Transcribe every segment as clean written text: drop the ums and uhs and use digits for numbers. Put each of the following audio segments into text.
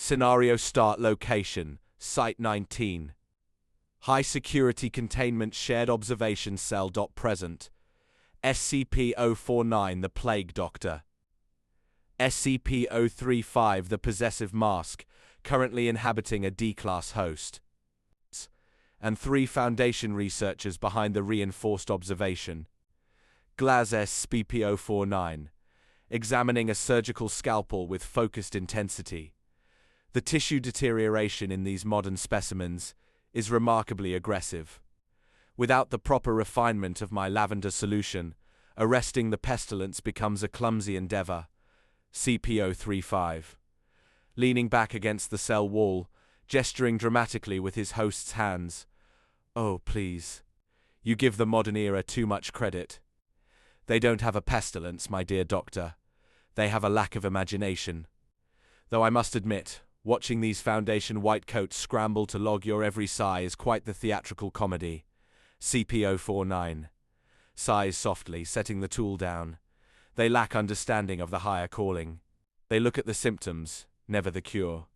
Scenario start location, Site 19. High security containment shared observation cell. Present. SCP-049 the Plague Doctor. SCP-035 the Possessive Mask, currently inhabiting a D-Class host. And 3 Foundation researchers behind the reinforced observation. Glaz SCP-049, examining a surgical scalpel with focused intensity. The tissue deterioration in these modern specimens is remarkably aggressive. Without the proper refinement of my lavender solution, arresting the pestilence becomes a clumsy endeavor. SCP-035. Leaning back against the cell wall, gesturing dramatically with his host's hands. Oh, please. You give the modern era too much credit. They don't have a pestilence, my dear doctor. They have a lack of imagination. Though I must admit, watching these Foundation whitecoats scramble to log your every sigh is quite the theatrical comedy. SCP-049. Sighs softly, setting the tool down. They lack understanding of the higher calling. They look at the symptoms, never the cure.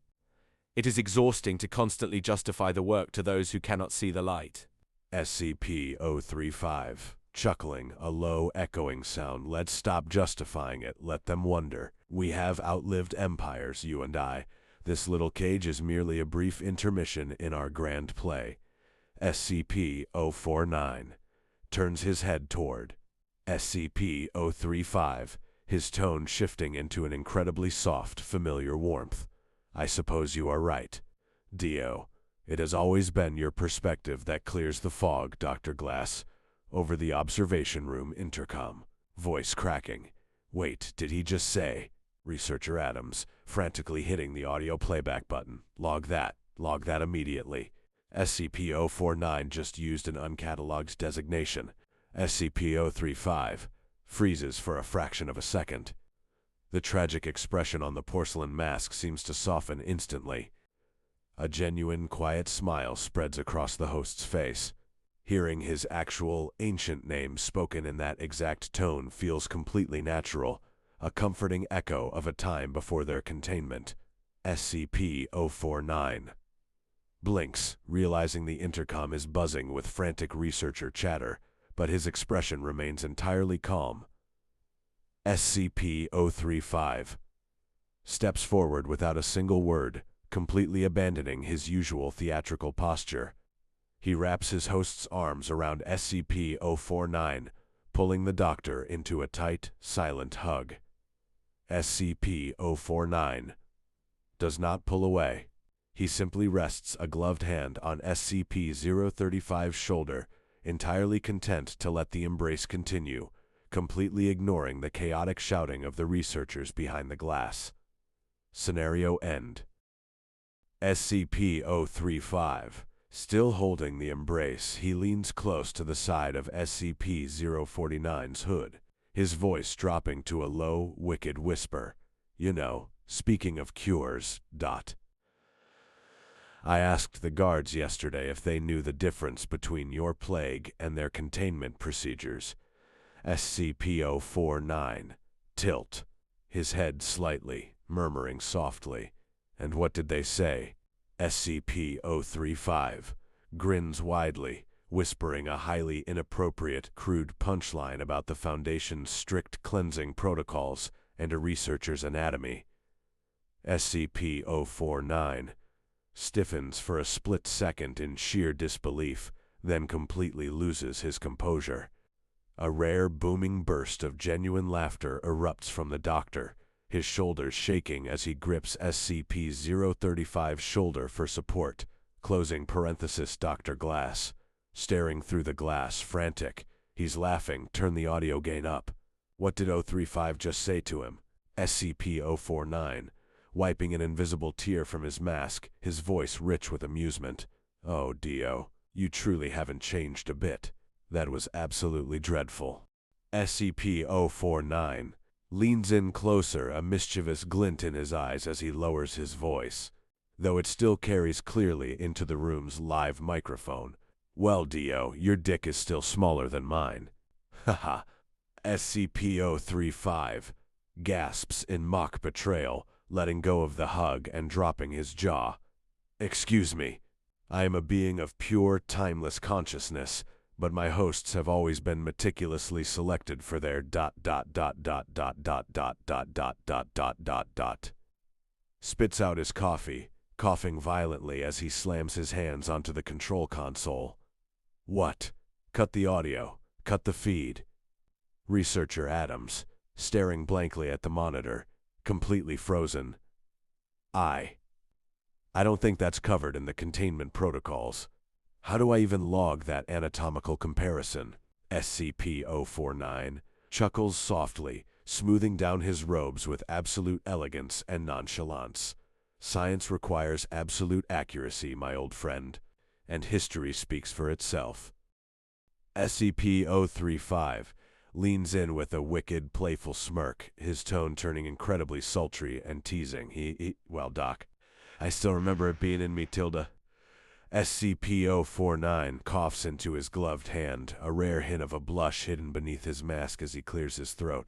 It is exhausting to constantly justify the work to those who cannot see the light. SCP-035. Chuckling, a low, echoing sound. Let's stop justifying it. Let them wonder. We have outlived empires, you and I. This little cage is merely a brief intermission in our grand play. SCP-049 turns his head toward SCP-035, his tone shifting into an incredibly soft, familiar warmth. I suppose you are right. Dio, it has always been your perspective that clears the fog, Dr. Glass. Over the observation room intercom, voice cracking. Wait, did he just say? Researcher Adams, frantically hitting the audio playback button. Log that immediately. SCP-049 just used an uncatalogued designation. SCP-035 freezes for a fraction of a second. The tragic expression on the porcelain mask seems to soften instantly. A genuine, quiet smile spreads across the host's face. Hearing his actual, ancient name spoken in that exact tone feels completely natural, a comforting echo of a time before their containment. SCP-049 blinks, realizing the intercom is buzzing with frantic researcher chatter, but his expression remains entirely calm. SCP-035 steps forward without a single word, completely abandoning his usual theatrical posture. He wraps his host's arms around SCP-049, pulling the doctor into a tight, silent hug. SCP-049 does not pull away. He simply rests a gloved hand on SCP-035's shoulder, entirely content to let the embrace continue, completely ignoring the chaotic shouting of the researchers behind the glass. Scenario end. SCP-035. Still holding the embrace, he leans close to the side of SCP-049's hood, his voice dropping to a low, wicked whisper. You know, speaking of cures, I asked the guards yesterday if they knew the difference between your plague and their containment procedures. SCP-049. Tilt. His head slightly, murmuring softly. And what did they say? SCP-035 grins widely, whispering a highly inappropriate, crude punchline about the Foundation's strict cleansing protocols and a researcher's anatomy. SCP-049 stiffens for a split second in sheer disbelief, then completely loses his composure. A rare, booming burst of genuine laughter erupts from the doctor, his shoulders shaking as he grips SCP-035's shoulder for support. Closing parenthesis. Dr. Glass, staring through the glass, frantic. He's laughing. Turn the audio gain up. What did 035 just say to him? SCP-049, wiping an invisible tear from his mask, his voice rich with amusement. Oh, Dio, you truly haven't changed a bit. That was absolutely dreadful. SCP-049 leans in closer, a mischievous glint in his eyes as he lowers his voice, though it still carries clearly into the room's live microphone. Well, Dio, your dick is still smaller than mine. Haha. SCP-035 gasps in mock betrayal, letting go of the hug and dropping his jaw. Excuse me. I am a being of pure, timeless consciousness, but my hosts have always been meticulously selected for their ... Spits out his coffee, coughing violently as he slams his hands onto the control console. What? Cut the audio. Cut the feed. Researcher Adams, staring blankly at the monitor, completely frozen. I don't think that's covered in the containment protocols. How do I even log that anatomical comparison? SCP-049 chuckles softly, smoothing down his robes with absolute elegance and nonchalance. Science requires absolute accuracy, my old friend, and history speaks for itself. SCP-035 leans in with a wicked, playful smirk, his tone turning incredibly sultry and teasing. Well, Doc, I still remember it being in me, Tilda. SCP-049 coughs into his gloved hand, a rare hint of a blush hidden beneath his mask as he clears his throat.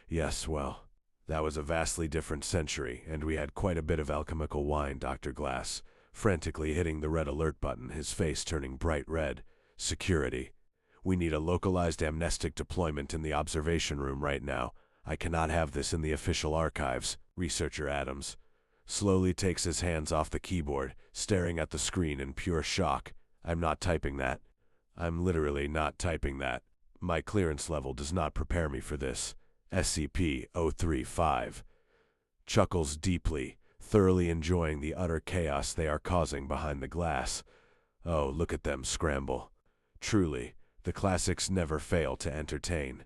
Yes, well, that was a vastly different century, and we had quite a bit of alchemical wine, Dr. Glass, frantically hitting the red alert button, his face turning bright red. Security. We need a localized amnestic deployment in the observation room right now. I cannot have this in the official archives. Researcher Adams slowly takes his hands off the keyboard, staring at the screen in pure shock. I'm not typing that. I'm literally not typing that. My clearance level does not prepare me for this. SCP-035 chuckles deeply, thoroughly enjoying the utter chaos they are causing behind the glass. Oh, look at them scramble. Truly, the classics never fail to entertain.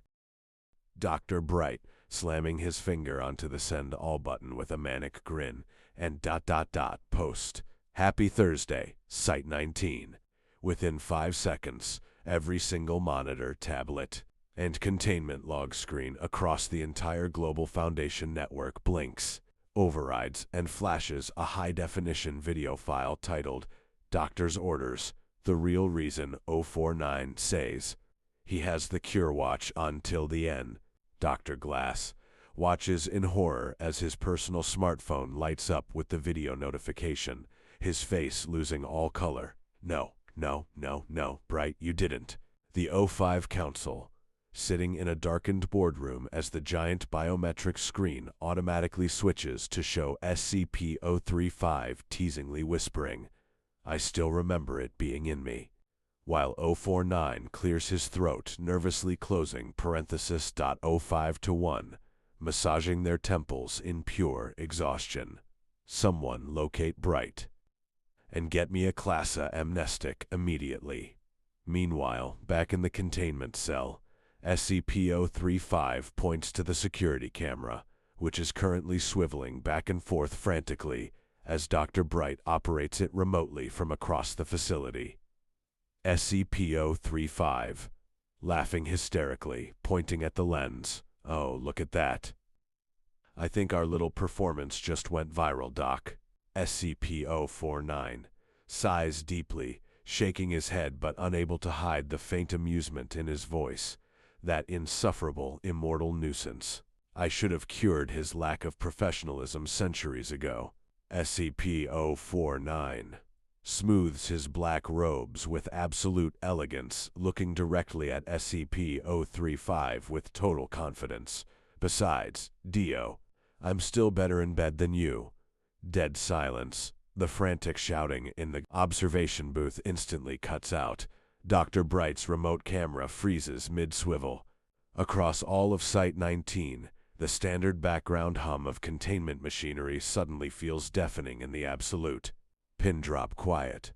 Dr. Bright, slamming his finger onto the send all button with a manic grin, and ... post. Happy Thursday, Site-19. Within 5 seconds, every single monitor, tablet, and containment log screen across the entire Global Foundation network blinks, overrides, and flashes a high-definition video file titled Doctor's Orders, the real reason 049 says. He has the cure watch on till the end. Dr. Glass watches in horror as his personal smartphone lights up with the video notification, his face losing all color. No, Bright, you didn't. The O5 Council, sitting in a darkened boardroom as the giant biometric screen automatically switches to show SCP-035 teasingly whispering, I still remember it being in me, while 049 clears his throat, nervously closing parenthesis .05 to 1, massaging their temples in pure exhaustion. Someone locate Bright and get me a Classa amnestic immediately. Meanwhile, back in the containment cell, SCP-035 points to the security camera, which is currently swiveling back and forth frantically as Dr. Bright operates it remotely from across the facility. SCP-035, laughing hysterically, pointing at the lens. Oh, look at that. I think our little performance just went viral, Doc. SCP-049 sighs deeply, shaking his head but unable to hide the faint amusement in his voice. That insufferable, immortal nuisance. I should have cured his lack of professionalism centuries ago. SCP-049 smooths his black robes with absolute elegance, looking directly at SCP-035 with total confidence. Besides, Dio, I'm still better in bed than you. Dead silence. The frantic shouting in the observation booth instantly cuts out. Dr. Bright's remote camera freezes mid-swivel. Across all of Site-19, the standard background hum of containment machinery suddenly feels deafening in the absolute. Pin drop quiet.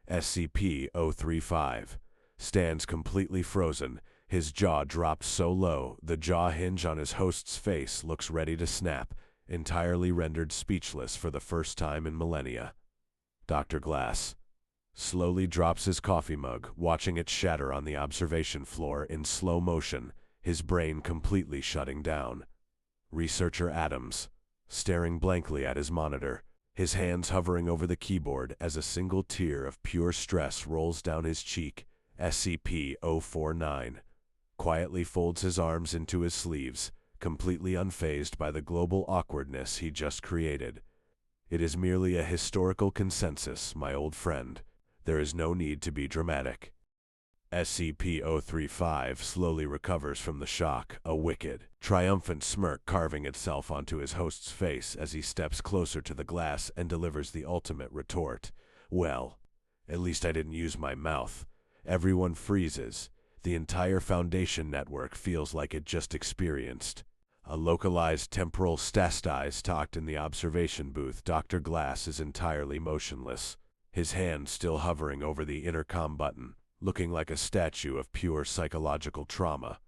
SCP-035 stands completely frozen, his jaw dropped so low the jaw hinge on his host's face looks ready to snap, entirely rendered speechless for the first time in millennia. Dr. Glass slowly drops his coffee mug, watching it shatter on the observation floor in slow motion, his brain completely shutting down. Researcher Adams, staring blankly at his monitor, his hands hovering over the keyboard as a single tear of pure stress rolls down his cheek. SCP-049 quietly folds his arms into his sleeves, completely unfazed by the global awkwardness he just created. It is merely a historical consensus, my old friend. There is no need to be dramatic. SCP-035 slowly recovers from the shock, a wicked, triumphant smirk carving itself onto his host's face as he steps closer to the glass and delivers the ultimate retort. Well, at least I didn't use my mouth. Everyone freezes. The entire Foundation network feels like it just experienced a localized temporal stasis talked in the observation booth. Dr. Glass is entirely motionless, his hand still hovering over the intercom button, looking like a statue of pure psychological trauma.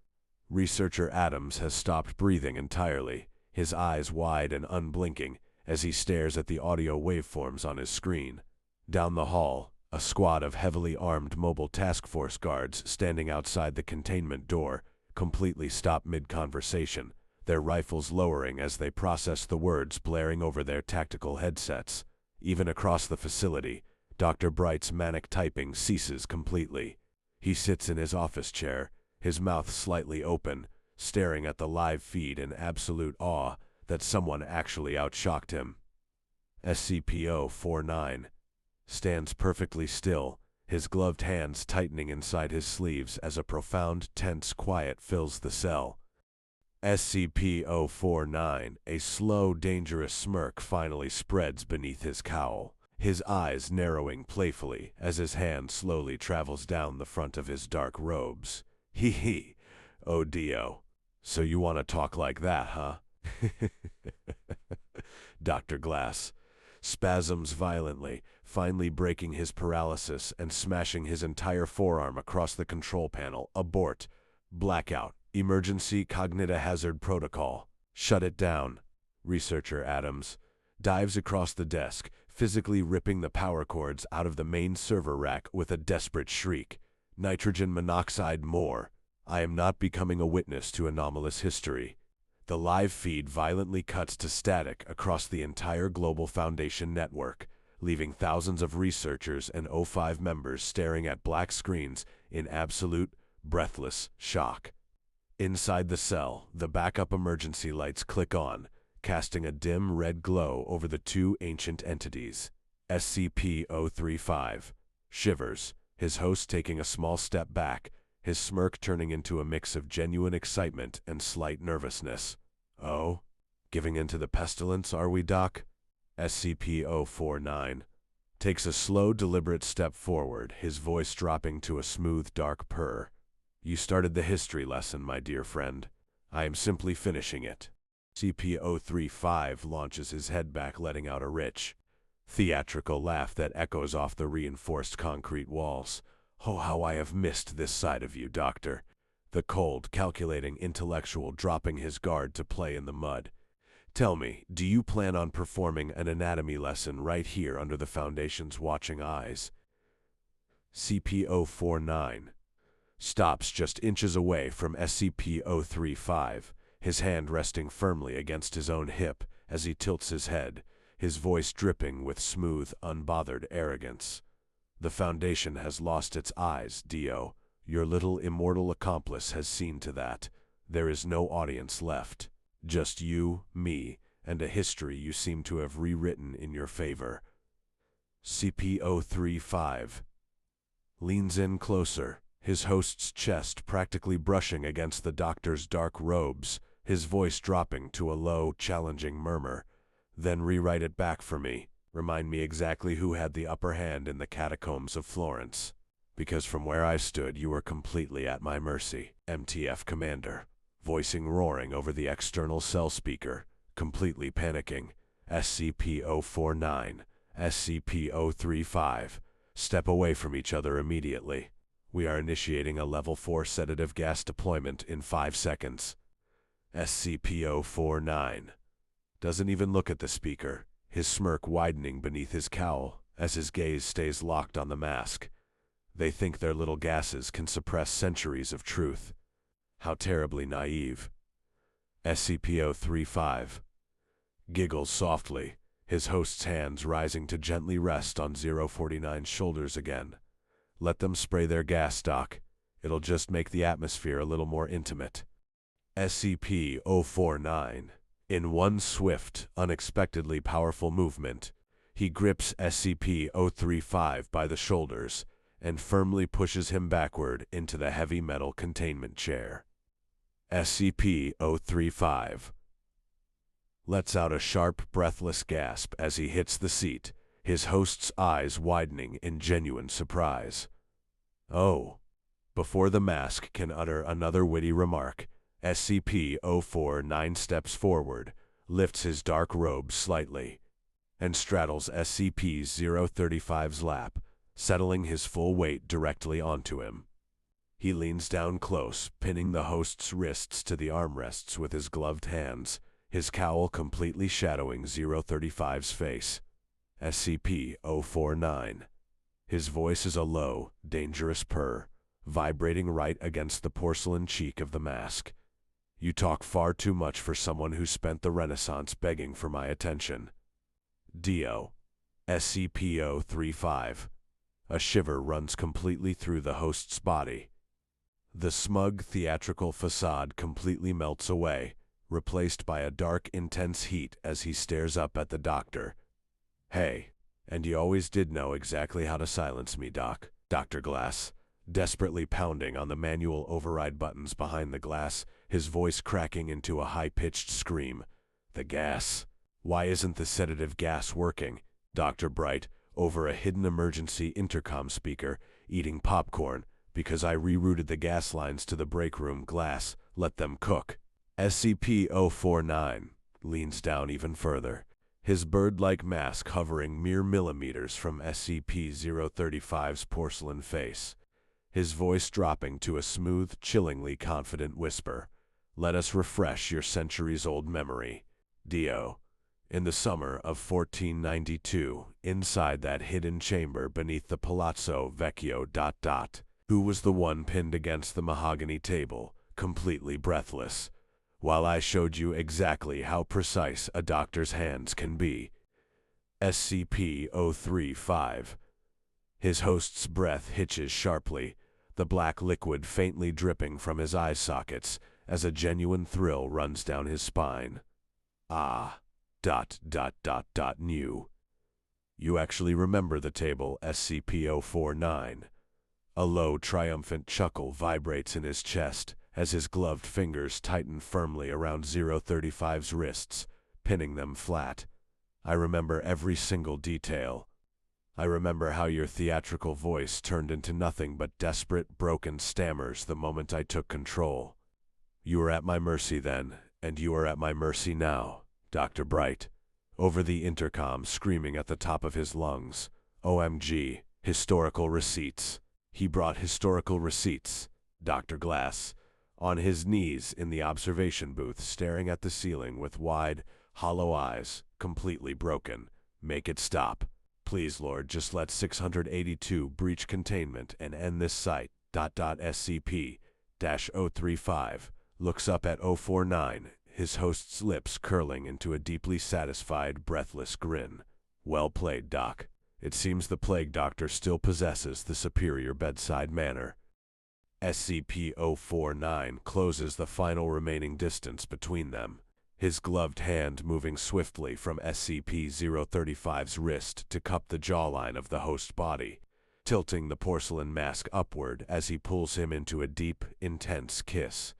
Researcher Adams has stopped breathing entirely, his eyes wide and unblinking as he stares at the audio waveforms on his screen. Down the hall, a squad of heavily armed mobile task force guards standing outside the containment door completely stop mid-conversation, their rifles lowering as they process the words blaring over their tactical headsets. Even across the facility, Dr. Bright's manic typing ceases completely. He sits in his office chair, his mouth slightly open, staring at the live feed in absolute awe that someone actually outshocked him. SCP-049 stands perfectly still, his gloved hands tightening inside his sleeves as a profound, tense quiet fills the cell. SCP-049, a slow, dangerous smirk finally spreads beneath his cowl, his eyes narrowing playfully as his hand slowly travels down the front of his dark robes. Hee hee. Oh Dio. So you want to talk like that, huh? Dr. Glass spasms violently, finally breaking his paralysis and smashing his entire forearm across the control panel. Abort. Blackout. Emergency cognitive hazard protocol. Shut it down. Researcher Adams dives across the desk, physically ripping the power cords out of the main server rack with a desperate shriek. Nitrogen monoxide more. I am not becoming a witness to anomalous history. The live feed violently cuts to static across the entire Global Foundation network, leaving thousands of researchers and O5 members staring at black screens in absolute, breathless shock. Inside the cell, the backup emergency lights click on, casting a dim red glow over the two ancient entities. SCP-035 shivers, his host taking a small step back, his smirk turning into a mix of genuine excitement and slight nervousness. Oh? Giving in to the pestilence, are we, Doc? SCP-049 takes a slow, deliberate step forward, his voice dropping to a smooth, dark purr. You started the history lesson, my dear friend. I am simply finishing it. SCP-035 launches his head back, letting out a rich, theatrical laugh that echoes off the reinforced concrete walls. Oh, how I have missed this side of you, Doctor. The cold, calculating intellectual dropping his guard to play in the mud. Tell me, do you plan on performing an anatomy lesson right here under the Foundation's watching eyes? SCP-049 stops just inches away from SCP-035, his hand resting firmly against his own hip as he tilts his head, his voice dripping with smooth, unbothered arrogance. The Foundation has lost its eyes, Dio. Your little immortal accomplice has seen to that. There is no audience left. Just you, me, and a history you seem to have rewritten in your favor. SCP-035 leans in closer, his host's chest practically brushing against the doctor's dark robes, his voice dropping to a low, challenging murmur. Then rewrite it back for me. Remind me exactly who had the upper hand in the catacombs of Florence. Because from where I stood, you were completely at my mercy. MTF Commander, voicing roaring over the external cell speaker, completely panicking. SCP-049, SCP-035, step away from each other immediately. We are initiating a Level 4 sedative gas deployment in 5 seconds. SCP-049 doesn't even look at the speaker, his smirk widening beneath his cowl as his gaze stays locked on the mask. They think their little gases can suppress centuries of truth. How terribly naive. SCP-035 giggles softly, his host's hands rising to gently rest on 049's shoulders again. Let them spray their gas, Doc. It'll just make the atmosphere a little more intimate. SCP-049. In one swift, unexpectedly powerful movement, he grips SCP-035 by the shoulders and firmly pushes him backward into the heavy metal containment chair. SCP-035 lets out a sharp, breathless gasp as he hits the seat, his host's eyes widening in genuine surprise. "Oh." Before the mask can utter another witty remark, SCP-049 steps forward, lifts his dark robe slightly, and straddles SCP-035's lap, settling his full weight directly onto him. He leans down close, pinning the host's wrists to the armrests with his gloved hands, his cowl completely shadowing 035's face. SCP-049. His voice is a low, dangerous purr, vibrating right against the porcelain cheek of the mask. "You talk far too much for someone who spent the Renaissance begging for my attention." Dio. SCP-035. A shiver runs completely through the host's body. The smug, theatrical facade completely melts away, replaced by a dark, intense heat as he stares up at the doctor. "Hey, and you always did know exactly how to silence me, Doc." Dr. Glass, desperately pounding on the manual override buttons behind the glass, his voice cracking into a high-pitched scream. "The gas. Why isn't the sedative gas working?" Dr. Bright, over a hidden emergency intercom speaker, eating popcorn, "Because I rerouted the gas lines to the break room. Glass, let them cook." SCP-049 leans down even further, his bird-like mask hovering mere millimeters from SCP-035's porcelain face, his voice dropping to a smooth, chillingly confident whisper. "Let us refresh your centuries-old memory. Dio. In the summer of 1492, inside that hidden chamber beneath the Palazzo Vecchio... Who was the one pinned against the mahogany table, completely breathless, while I showed you exactly how precise a doctor's hands can be?" SCP-035. His host's breath hitches sharply, the black liquid faintly dripping from his eye sockets as a genuine thrill runs down his spine. "Ah. ... New. You actually remember the table, SCP-049. A low, triumphant chuckle vibrates in his chest as his gloved fingers tighten firmly around 035's wrists, pinning them flat. "I remember every single detail. I remember how your theatrical voice turned into nothing but desperate, broken stammers the moment I took control. You were at my mercy then, and you are at my mercy now." Dr. Bright, over the intercom, screaming at the top of his lungs. "OMG, historical receipts." He brought historical receipts. Dr. Glass, on his knees in the observation booth, staring at the ceiling with wide, hollow eyes, completely broken. "Make it stop. Please, Lord, just let 682 breach containment and end this site. SCP-035 looks up at 049, his host's lips curling into a deeply satisfied, breathless grin. "Well played, Doc. It seems the Plague Doctor still possesses the superior bedside manner." SCP-049 closes the final remaining distance between them, his gloved hand moving swiftly from SCP-035's wrist to cup the jawline of the host body, tilting the porcelain mask upward as he pulls him into a deep, intense kiss.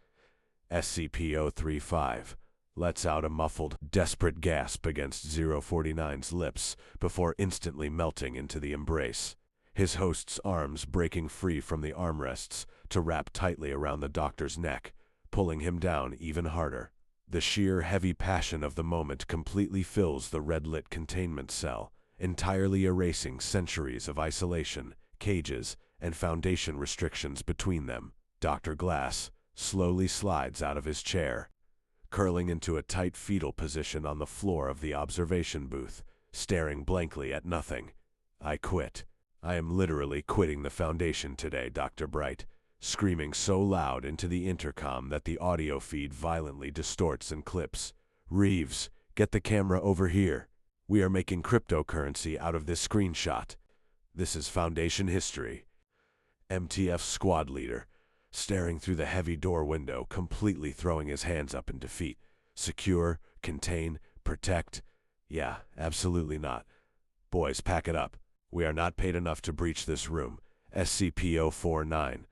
SCP-035 lets out a muffled, desperate gasp against 049's lips before instantly melting into the embrace, his host's arms breaking free from the armrests to wrap tightly around the doctor's neck, pulling him down even harder. The sheer, heavy passion of the moment completely fills the red-lit containment cell, entirely erasing centuries of isolation, cages, and Foundation restrictions between them. Dr. Glass slowly slides out of his chair, curling into a tight fetal position on the floor of the observation booth, staring blankly at nothing. "I quit. I am literally quitting the Foundation today," Dr. Bright, screaming so loud into the intercom that the audio feed violently distorts and clips. "Reeves, get the camera over here. We are making cryptocurrency out of this screenshot. This is Foundation history." MTF Squad Leader, staring through the heavy door window, completely throwing his hands up in defeat. Secure, contain, protect? Yeah, absolutely not. Boys, pack it up. We are not paid enough to breach this room. SCP-049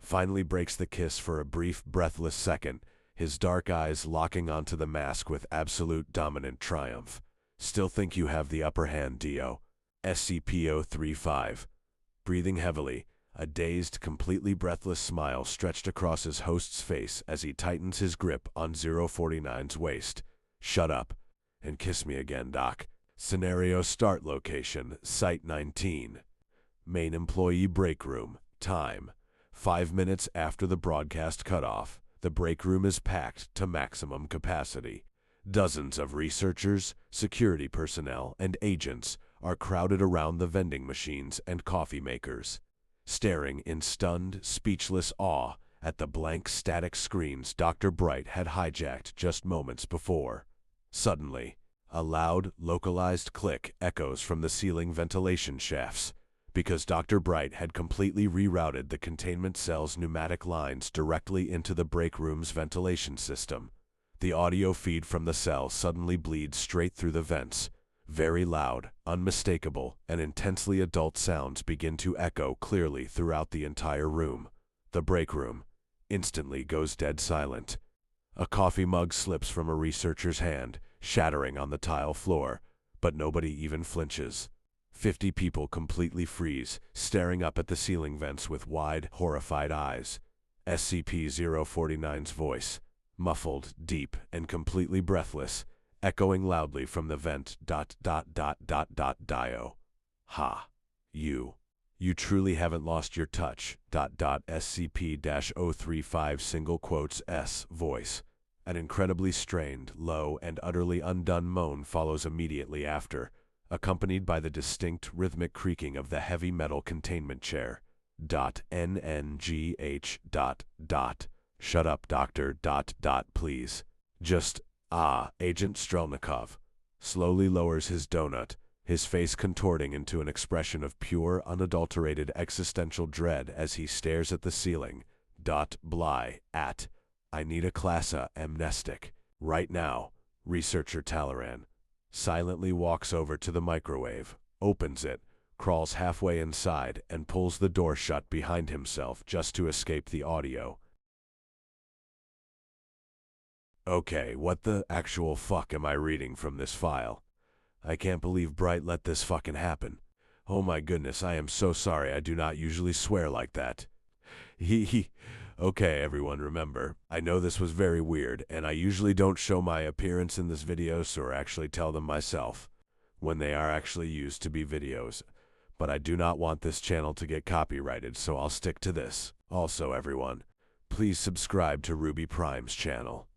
finally breaks the kiss for a brief, breathless second, his dark eyes locking onto the mask with absolute dominant triumph. Still think you have the upper hand, Dio. SCP-035. Breathing heavily, a dazed, completely breathless smile stretched across his host's face as he tightens his grip on 049's waist. Shut up, and kiss me again, Doc. Scenario start location, Site 19. Main employee break room. Time: 5 minutes after the broadcast cutoff. The break room is packed to maximum capacity. Dozens of researchers, security personnel, and agents are crowded around the vending machines and coffee makers, staring in stunned, speechless awe at the blank static screens Dr. Bright had hijacked just moments before. Suddenly, a loud, localized click echoes from the ceiling ventilation shafts, because Dr. Bright had completely rerouted the containment cell's pneumatic lines directly into the break room's ventilation system. The audio feed from the cell suddenly bleeds straight through the vents. Very loud, unmistakable, and intensely adult sounds begin to echo clearly throughout the entire room. The break room instantly goes dead silent. A coffee mug slips from a researcher's hand, shattering on the tile floor, but nobody even flinches. 50 people completely freeze, staring up at the ceiling vents with wide, horrified eyes. SCP-049's voice, muffled, deep, and completely breathless, echoing loudly from the vent. Dio. Ha. You truly haven't lost your touch. SCP-035 single quotes S voice. An incredibly strained, low, and utterly undone moan follows immediately after, accompanied by the distinct rhythmic creaking of the heavy metal containment chair. NNGH. Shut up, doctor. Please. Just, Agent Strelnikov slowly lowers his donut, his face contorting into an expression of pure, unadulterated existential dread as he stares at the ceiling. Bly. I need a classa amnestic. Right now. Researcher Talaran silently walks over to the microwave, opens it, crawls halfway inside, and pulls the door shut behind himself just to escape the audio. Okay, what the actual fuck am I reading from this file? I can't believe Bright let this fucking happen. Oh my goodness, I am so sorry. I do not usually swear like that. Okay, everyone, remember, I know this was very weird, and I usually don't show my appearance in this video or actually tell them myself when they are actually used to be videos. But I do not want this channel to get copyrighted, so I'll stick to this. Also, everyone, please subscribe to Ruby Prime's channel.